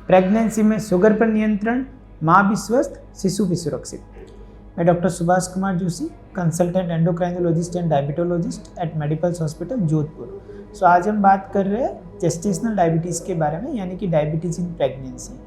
Pregnancy में sugar पर नियंत्रण, माँ भी स्वस्थ, शिशु भी सुरक्षित। मैं doctor Subhash Kumar Joshi, consultant endocrinologist and diabetologist at medicals hospital Jodhpur. आज हम बात कर रहे हैं जेस्टेशनल डायबिटीज़ के बारे में, यानी कि डायबिटीज़ इन प्रेगनेंसी।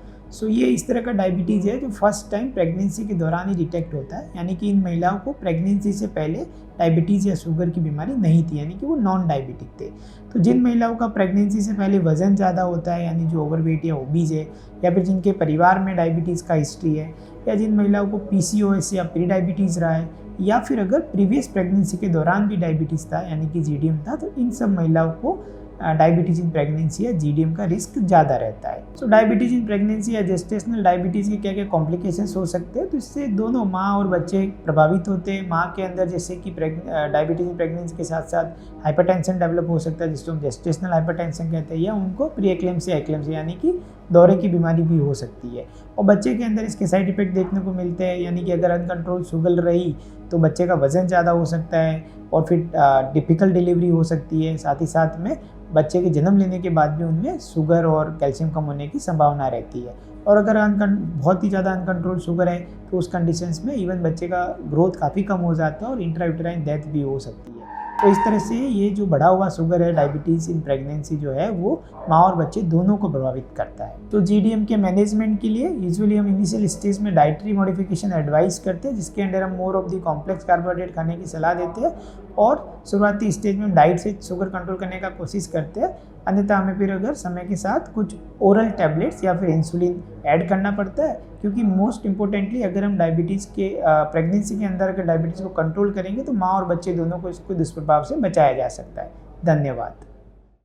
ये इस तरह का डायबिटीज़ है जो फर्स्ट टाइम प्रेगनेंसी के दौरान ही डिटेक्ट होता है, यानी कि इन महिलाओं को प्रेगनेंसी से पहले डायबिटीज़ या शुगर की बीमारी नहीं थी, यानी कि वो नॉन डायबिटिक थे। तो जिन महिलाओं का प्रेगनेंसी से पहले वज़न ज़्यादा होता है, यानी जो ओवरवेट या ओबीज है, या फिर जिनके परिवार में डायबिटीज़ का हिस्ट्री है, या जिन महिलाओं को पीसीओएस या प्री डायबिटीज़ रहा है, या फिर अगर प्रीवियस प्रेगनेंसी के दौरान भी डायबिटीज़ था, यानी कि जीडीएम था, तो इन सब महिलाओं को डायबिटीज़ इन प्रेगनेंसी या जीडीएम का रिस्क ज़्यादा रहता है। डायबिटीज़ इन प्रेगनेंसी या जेस्टेशनल डायबिटीज़ के क्या क्या कॉम्प्लिकेशंस हो सकते हैं, तो इससे दोनों माँ और बच्चे प्रभावित होते हैं। माँ के अंदर जैसे कि डायबिटीज़ इन प्रेगनेंसी के साथ साथ हाइपरटेंशन डेवलप हो सकता है, जिसको हम जेस्टेशनल हाइपरटेंशन कहते हैं, या उनको प्री एक्लेम्सिया एक्लेम्सिया यानी कि दौरे की बीमारी भी हो सकती है। और बच्चे के अंदर इसके साइड इफेक्ट देखने को मिलते हैं, यानी कि अगर अनकंट्रोल शुगर रही तो बच्चे का वज़न ज़्यादा हो सकता है और फिर डिफ़िकल्ट डिलीवरी हो सकती है। साथ ही साथ में बच्चे के जन्म लेने के बाद भी उनमें शुगर और कैल्शियम कम होने की संभावना रहती है। और अगर बहुत ही ज़्यादा अनकंट्रोल शुगर है तो उस कंडीशंस में इवन बच्चे का ग्रोथ काफ़ी कम हो जाता है और इंट्रायूटेराइन डेथ भी हो सकती है। तो इस तरह से ये जो बढ़ा हुआ शुगर है, डायबिटीज़ इन प्रेगनेंसी जो है, वो माँ और बच्चे दोनों को प्रभावित करता है। तो जीडीएम के मैनेजमेंट के लिए यूजुअली हम इनिशियल स्टेज में डाइटरी मॉडिफिकेशन एडवाइस करते हैं, जिसके अंडर हम more of the complex carbohydrate खाने की सलाह देते हैं और शुरुआती स्टेज में डाइट से शुगर कंट्रोल करने का कोशिश करते हैं। अन्यथा हमें फिर अगर समय के साथ कुछ ओरल टैबलेट्स या फिर इंसुलिन ऐड करना पड़ता है, क्योंकि मोस्ट इम्पोर्टेंटली अगर हम डायबिटीज़ के प्रेगनेंसी के अंदर अगर डायबिटीज़ को कंट्रोल करेंगे तो माँ और बच्चे दोनों को इसको दुष्प्रभाव से बचाया जा सकता है। धन्यवाद।